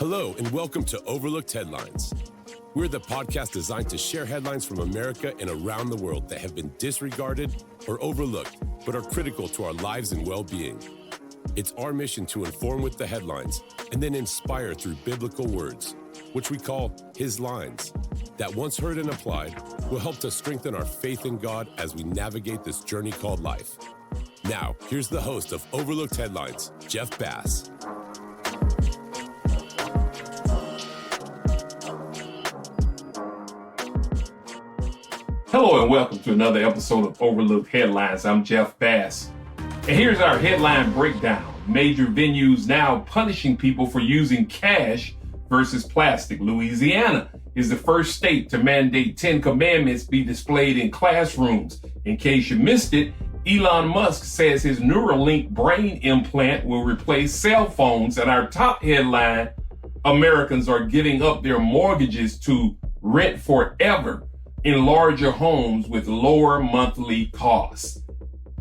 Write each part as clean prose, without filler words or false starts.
Hello, and welcome to Overlooked Headlines. We're the podcast designed to share headlines from America and around the world that have been disregarded or overlooked, but are critical to our lives and well-being. It's our mission to inform with the headlines and then inspire through biblical words, which we call His Lines, that once heard and applied will help to strengthen our faith in God as we navigate this journey called life. Now, here's the host of Overlooked Headlines, Jeff Bass. Hello and welcome to another episode of Overlooked Headlines. I'm Jeff Bass. And here's our headline breakdown. Major venues now punishing people for using cash versus plastic. Louisiana is the first state to mandate 10 commandments be displayed in classrooms. In case you missed it, Elon Musk says his Neuralink brain implant will replace cell phones. And our top headline, Americans are giving up their mortgages to rent forever in larger homes with lower monthly costs.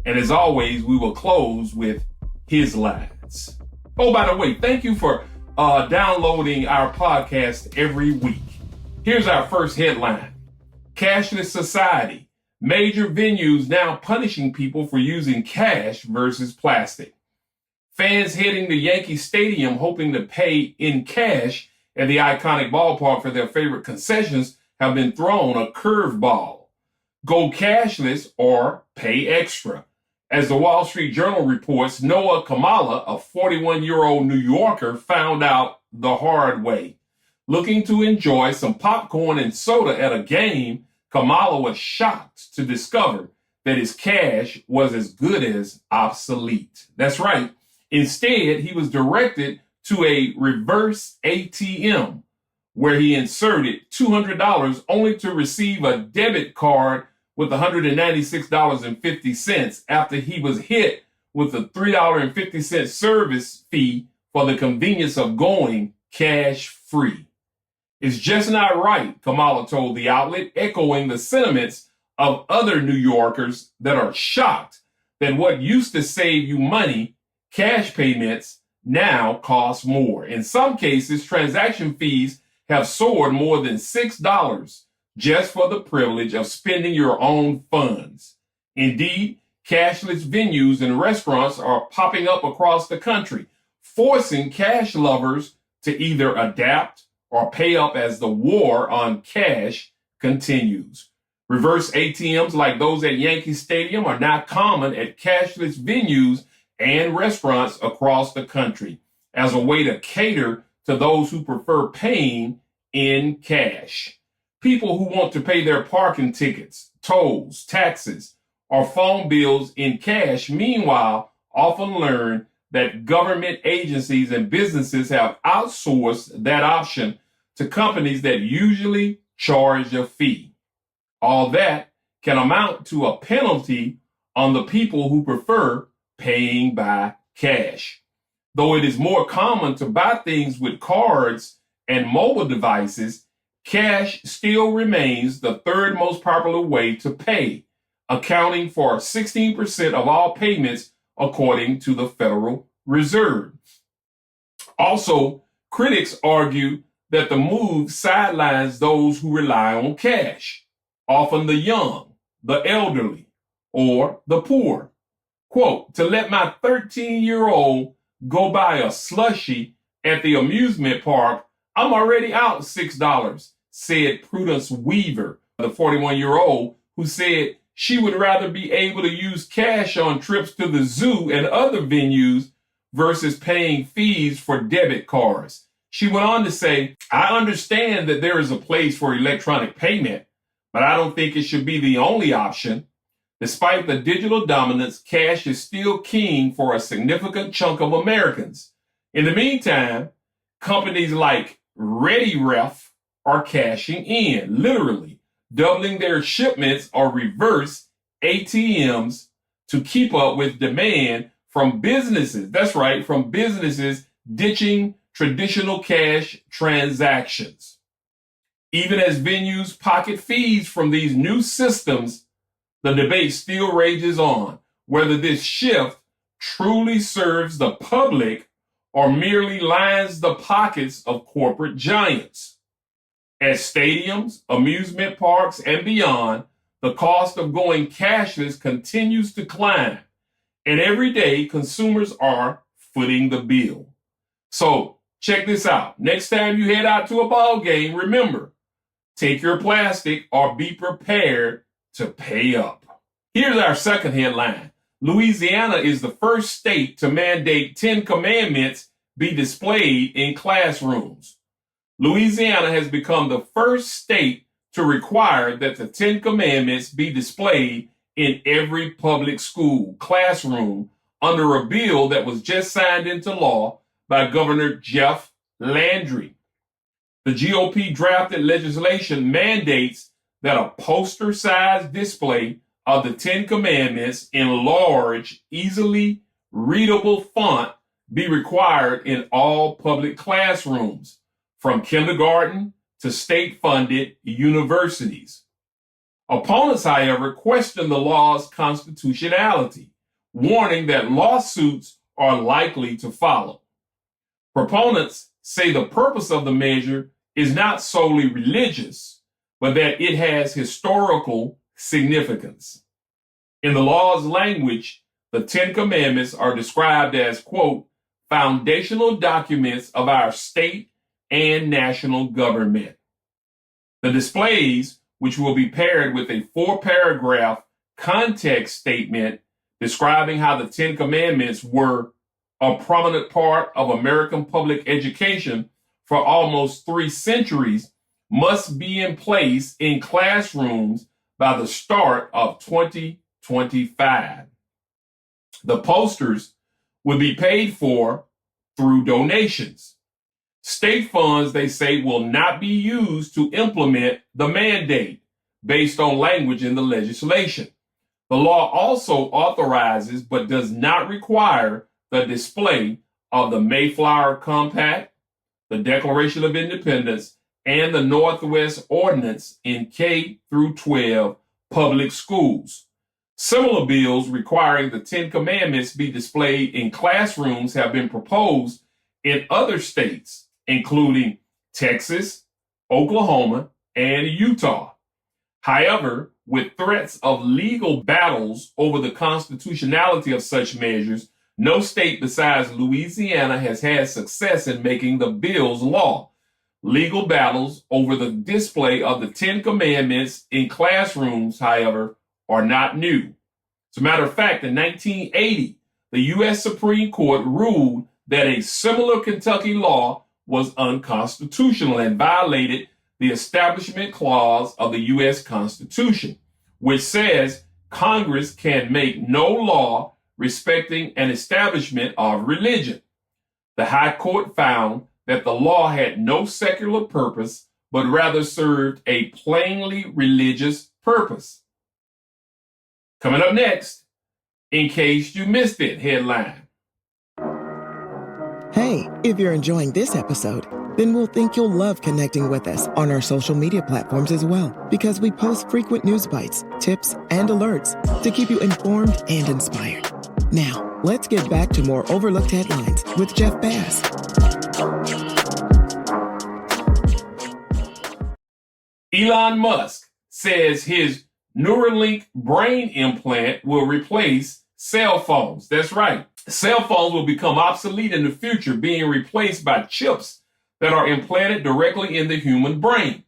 And as always, we will close with His Lines. Oh, by the way, thank you for downloading our podcast every week. Here's our first headline. Cashless society. Major venues now punishing people for using cash versus plastic. Fans heading to Yankee Stadium hoping to pay in cash at the iconic ballpark for their favorite concessions have been thrown a curveball. Go cashless or pay extra. As the Wall Street Journal reports, Noah Kamala, a 41-year-old New Yorker, found out the hard way. Looking to enjoy some popcorn and soda at a game, Kamala was shocked to discover that his cash was as good as obsolete. That's right. Instead, he was directed to a reverse ATM, where he inserted $200 only to receive a debit card with $196.50 after he was hit with a $3.50 service fee for the convenience of going cash free. It's just not right, Kamala told the outlet, echoing the sentiments of other New Yorkers that are shocked that what used to save you money, cash payments, now cost more. In some cases, transaction fees have soared more than $6 just for the privilege of spending your own funds. Indeed, cashless venues and restaurants are popping up across the country, forcing cash lovers to either adapt or pay up as the war on cash continues. Reverse ATMs like those at Yankee Stadium are now common at cashless venues and restaurants across the country as a way to cater to those who prefer paying in cash. People who want to pay their parking tickets, tolls, taxes, or phone bills in cash, meanwhile, often learn that government agencies and businesses have outsourced that option to companies that usually charge a fee. All that can amount to a penalty on the people who prefer paying by cash. Though it is more common to buy things with cards and mobile devices, cash still remains the third most popular way to pay, accounting for 16% of all payments according to the Federal Reserve. Also, critics argue that the move sidelines those who rely on cash, often the young, the elderly, or the poor. Quote, to let my 13-year-old go buy a slushie at the amusement park, I'm already out $6, said Prudence Weaver, the 41-year-old, who said she would rather be able to use cash on trips to the zoo and other venues versus paying fees for debit cards. She went on to say, I understand that there is a place for electronic payment, but I don't think it should be the only option. Despite the digital dominance, cash is still king for a significant chunk of Americans. In the meantime, companies like ReadyRef are cashing in, literally doubling their shipments or reverse ATMs to keep up with demand from businesses. That's right, from businesses ditching traditional cash transactions. Even as venues pocket fees from these new systems, the debate still rages on whether this shift truly serves the public or merely lines the pockets of corporate giants. At stadiums, amusement parks, and beyond, the cost of going cashless continues to climb, and every day consumers are footing the bill. So check this out. Next time you head out to a ball game, remember, take your plastic or be prepared to pay up. Here's our second headline. Louisiana is the first state to mandate 10 commandments be displayed in classrooms. Louisiana has become the first state to require that the 10 commandments be displayed in every public school classroom under a bill that was just signed into law by Governor Jeff Landry. The GOP drafted legislation mandates that a poster-sized display of the 10 commandments in large, easily readable font be required in all public classrooms, from kindergarten to state-funded universities. Opponents, however, question the law's constitutionality, warning that lawsuits are likely to follow. Proponents say the purpose of the measure is not solely religious, but that it has historical significance. In the law's language, the 10 Commandments are described as, quote, foundational documents of our state and national government. The displays, which will be paired with a 4-paragraph context statement describing how the 10 Commandments were a prominent part of American public education for almost 3 centuries, must be in place in classrooms by the start of 2025. The posters will be paid for through donations. State funds, they say, will not be used to implement the mandate based on language in the legislation. The law also authorizes but does not require the display of the Mayflower Compact, the Declaration of Independence, and the Northwest Ordinance in K through 12 public schools. Similar bills requiring the 10 Commandments be displayed in classrooms have been proposed in other states, including Texas, Oklahoma, and Utah. However, with threats of legal battles over the constitutionality of such measures, no state besides Louisiana has had success in making the bills law. Legal battles over the display of the 10 Commandments in classrooms, however, are not new. As a matter of fact, in 1980, the U.S. Supreme Court ruled that a similar Kentucky law was unconstitutional and violated the Establishment Clause of the U.S. Constitution, which says Congress can make no law respecting an establishment of religion. The High Court found that the law had no secular purpose, but rather served a plainly religious purpose. Coming up next, in case you missed it, headline. Hey, if you're enjoying this episode, then we'll think you'll love connecting with us on our social media platforms as well, because we post frequent news bites, tips, and alerts to keep you informed and inspired. Now, let's get back to more overlooked headlines with Jeff Bass. Elon Musk says his Neuralink brain implant will replace cell phones. That's right. Cell phones will become obsolete in the future, being replaced by chips that are implanted directly in the human brain.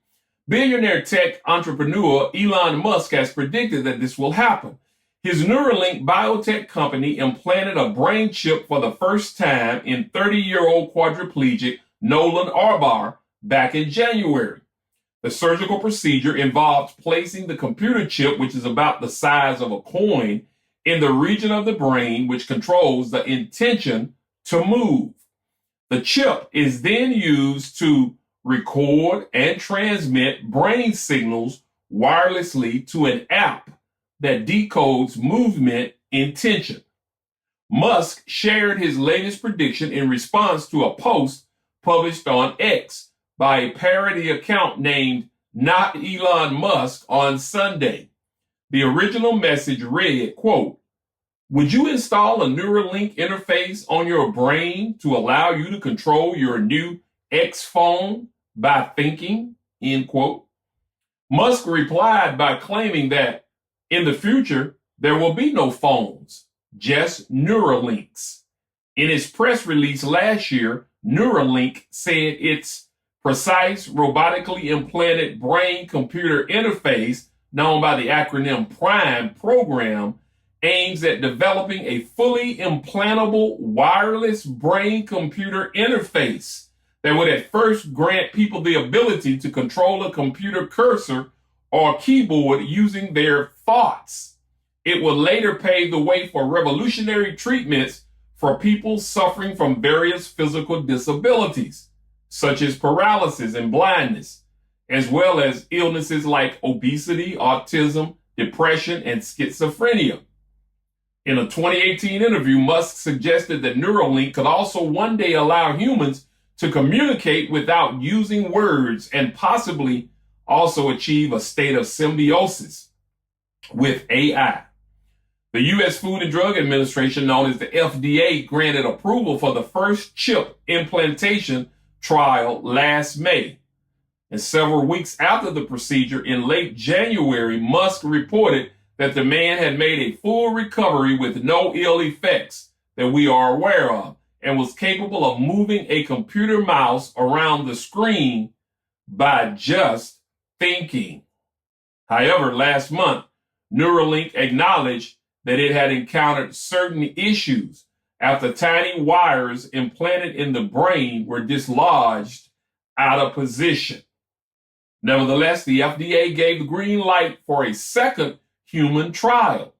Billionaire tech entrepreneur Elon Musk has predicted that this will happen. His Neuralink biotech company implanted a brain chip for the first time in 30-year-old quadriplegic Nolan Arbar back in January. The surgical procedure involved placing the computer chip, which is about the size of a coin, in the region of the brain which controls the intention to move. The chip is then used to record and transmit brain signals wirelessly to an app that decodes movement intention. Musk shared his latest prediction in response to a post published on X by a parody account named Not Elon Musk on Sunday. The original message read, quote, Would you install a Neuralink interface on your brain to allow you to control your new X phone by thinking? End quote. Musk replied by claiming that in the future, there will be no phones, just Neuralinks. In its press release last year, Neuralink said its precise robotically implanted brain-computer interface, known by the acronym PRIME program, aims at developing a fully implantable wireless brain-computer interface that would at first grant people the ability to control a computer cursor or keyboard using their thoughts. It will later pave the way for revolutionary treatments for people suffering from various physical disabilities, such as paralysis and blindness, as well as illnesses like obesity, autism, depression, and schizophrenia. In a 2018 interview, Musk suggested that Neuralink could also one day allow humans to communicate without using words and possibly also achieve a state of symbiosis with AI. The U.S. Food and Drug Administration, known as the FDA, granted approval for the first chip implantation trial last May. And several weeks after the procedure in late January, Musk reported that the man had made a full recovery with no ill effects that we are aware of and was capable of moving a computer mouse around the screen by just thinking. However, last month, Neuralink acknowledged that it had encountered certain issues after tiny wires implanted in the brain were dislodged out of position. Nevertheless, the FDA gave the green light for a second human trial.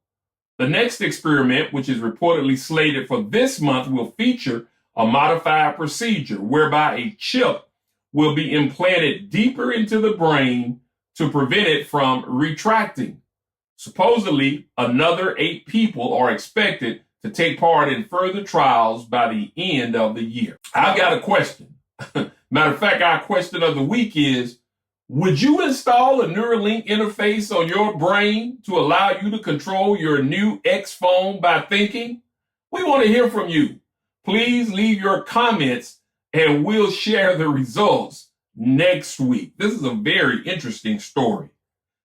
The next experiment, which is reportedly slated for this month, will feature a modified procedure whereby a chip will be implanted deeper into the brain to prevent it from retracting. Supposedly, another 8 people are expected to take part in further trials by the end of the year. I've got a question. Matter of fact, our question of the week is, would you install a Neuralink interface on your brain to allow you to control your new X phone by thinking? We want to hear from you. Please leave your comments and we'll share the results next week. This is a very interesting story.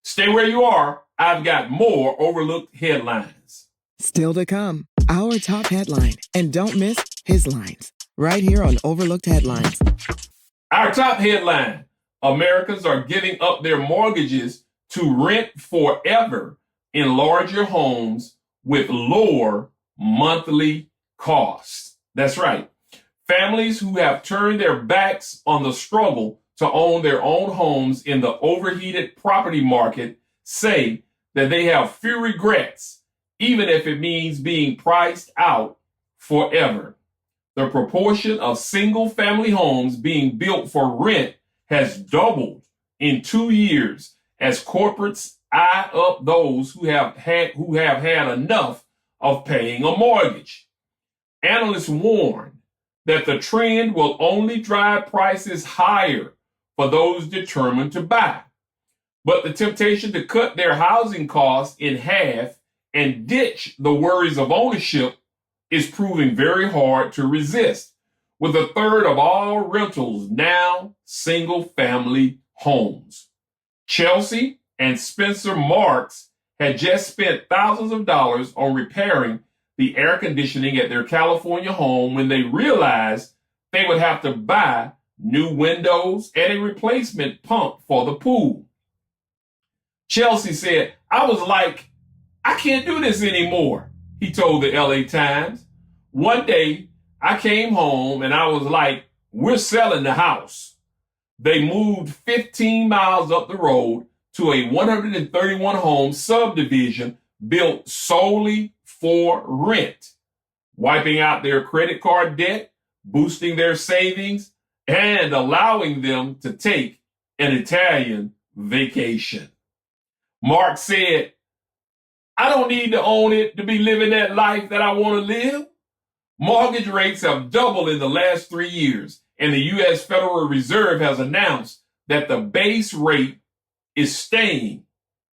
Stay where you are. I've got more overlooked headlines. Still to come, our top headline. And don't miss his lines right here on Overlooked Headlines. Our top headline: Americans are giving up their mortgages to rent forever in larger homes with lower monthly costs. That's right. Families who have turned their backs on the struggle to own their own homes in the overheated property market say that they have few regrets, even if it means being priced out forever. The proportion of single-family homes being built for rent has doubled in 2 years as corporates eye up those who have had enough of paying a mortgage. Analysts warn that the trend will only drive prices higher for those determined to buy. But the temptation to cut their housing costs in half and ditch the worries of ownership is proving very hard to resist, with a third of all rentals now single-family homes. Chelsea and Spencer Marks had just spent thousands of dollars on repairing the air conditioning at their California home when they realized they would have to buy new windows and a replacement pump for the pool. Chelsea said, "I was like, I can't do this anymore," he told the LA Times. "One day, I came home and I was like, we're selling the house." They moved 15 miles up the road to a 131 home subdivision built solely for rent, wiping out their credit card debt, boosting their savings, and allowing them to take an Italian vacation. Mark said, "I don't need to own it to be living that life that I want to live." Mortgage rates have doubled in the last 3 years, and the U.S. Federal Reserve has announced that the base rate is staying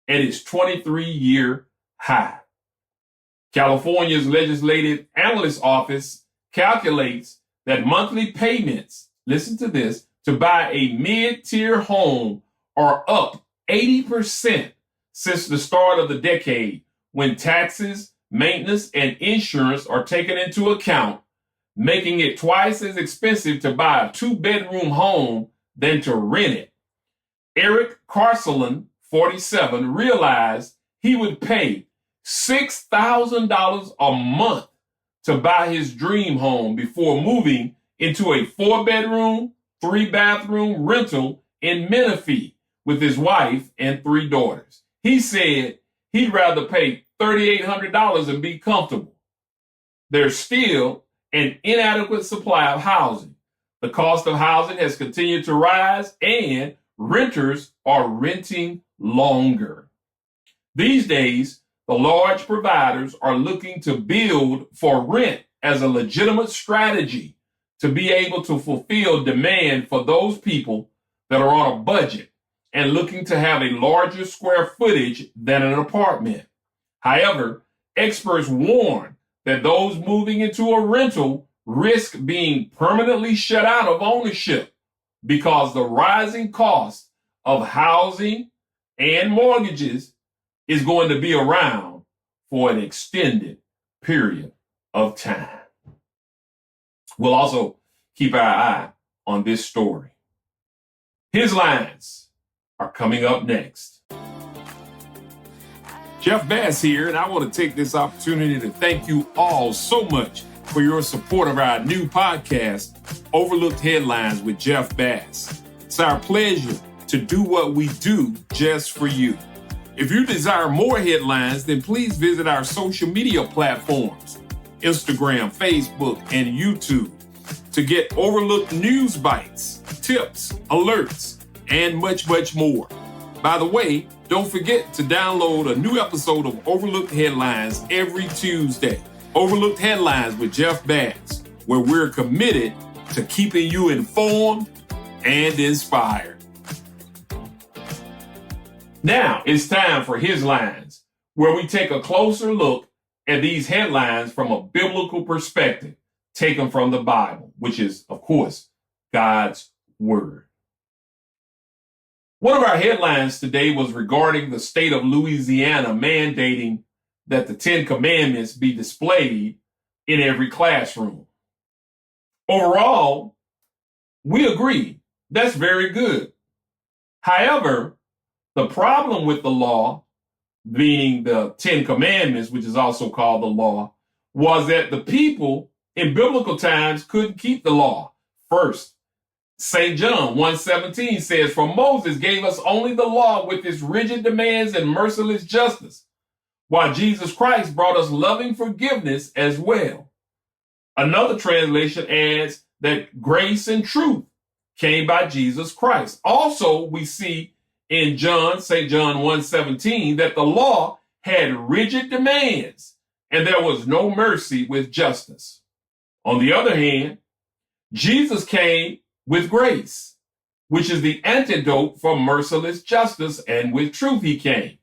at its 23-year high. California's Legislative Analyst Office calculates that monthly payments, listen to this, to buy a mid-tier home are up 80% since the start of the decade, when taxes, maintenance, and insurance are taken into account, making it twice as expensive to buy a 2-bedroom home than to rent it. Eric Carcelin, 47, realized he would pay $6,000 a month to buy his dream home before moving into a 4-bedroom, 3-bathroom rental in Menifee with his wife and 3 daughters. He said he'd rather pay $3,800 and be comfortable. There's still an inadequate supply of housing. The cost of housing has continued to rise, and renters are renting longer. These days, the large providers are looking to build for rent as a legitimate strategy to be able to fulfill demand for those people that are on a budget and looking to have a larger square footage than an apartment. However, experts warn that those moving into a rental risk being permanently shut out of ownership because the rising cost of housing and mortgages is going to be around for an extended period of time. We'll also keep our eye on this story. His lines are coming up next. Jeff Bass here, and I want to take this opportunity to thank you all so much for your support of our new podcast, Overlooked Headlines with Jeff Bass. It's our pleasure to do what we do just for you. If you desire more headlines, then please visit our social media platforms, Instagram, Facebook, and YouTube, to get overlooked news bites, tips, alerts, and much, much more. By the way, don't forget to download a new episode of Overlooked Headlines every Tuesday. Overlooked Headlines with Jeff Bass, where we're committed to keeping you informed and inspired. Now it's time for His Lines, where we take a closer look at these headlines from a biblical perspective, taken from the Bible, which is, of course, God's Word. One of our headlines today was regarding the state of Louisiana mandating that the 10 Commandments be displayed in every classroom. Overall, we agree that's very good. However, the problem with the law, meaning the 10 Commandments, which is also called the law, was that the people in biblical times couldn't keep the law. First, St. John 1:17 says, "For Moses gave us only the law with its rigid demands and merciless justice, while Jesus Christ brought us loving forgiveness as well." Another translation adds that grace and truth came by Jesus Christ. Also, we see in St. John 1:17 that the law had rigid demands and there was no mercy with justice. On the other hand, Jesus came with grace, which is the antidote for merciless justice, and with truth he came.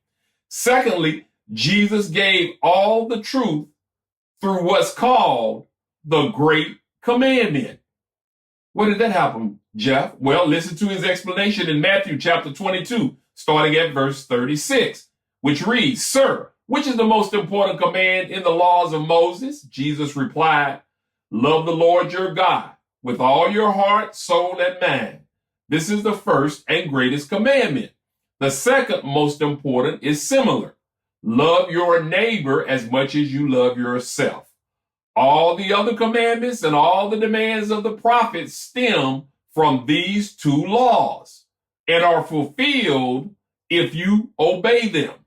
Secondly, Jesus gave all the truth through what's called the Great Commandment. Where did that happen, Jeff? Well, listen to his explanation in Matthew chapter 22, starting at verse 36, which reads, "Sir, which is the most important command in the laws of Moses?" Jesus replied, "Love the Lord your God with all your heart, soul, and mind. This is the first and greatest commandment. The second most important is similar. Love your neighbor as much as you love yourself. All the other commandments and all the demands of the prophets stem from these 2 laws and are fulfilled if you obey them.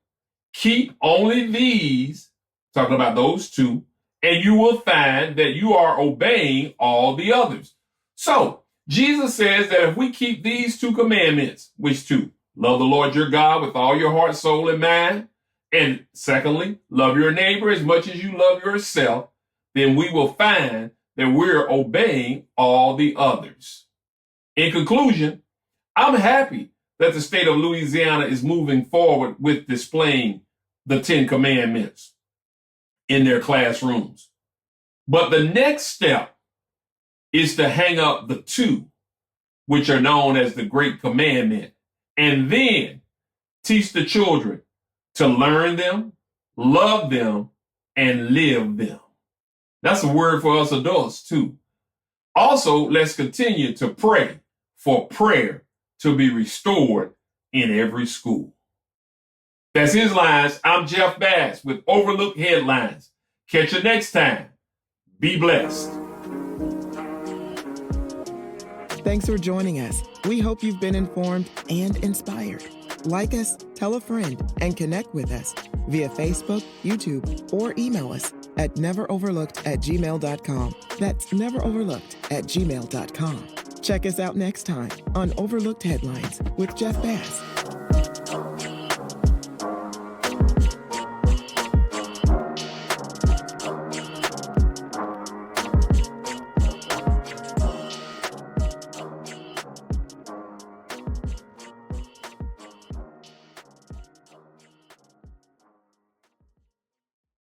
Keep only these," talking about those 2, "and you will find that you are obeying all the others." So Jesus says that if we keep these 2 commandments, which 2? Love the Lord your God with all your heart, soul, and mind. And secondly, love your neighbor as much as you love yourself. Then we will find that we're obeying all the others. In conclusion, I'm happy that the state of Louisiana is moving forward with displaying the 10 Commandments. in their classrooms. But the next step is to hang up the two, which are known as the Great Commandment, and then teach the children to learn them, love them, and live them. That's a word for us adults too. Also, let's continue to pray for prayer to be restored in every school. That's his lines. I'm Jeff Bass with Overlooked Headlines. Catch you next time. Be blessed. Thanks for joining us. We hope you've been informed and inspired. Like us, tell a friend, and connect with us via Facebook, YouTube, or email us at neveroverlooked@gmail.com. That's neveroverlooked@gmail.com. Check us out next time on Overlooked Headlines with Jeff Bass.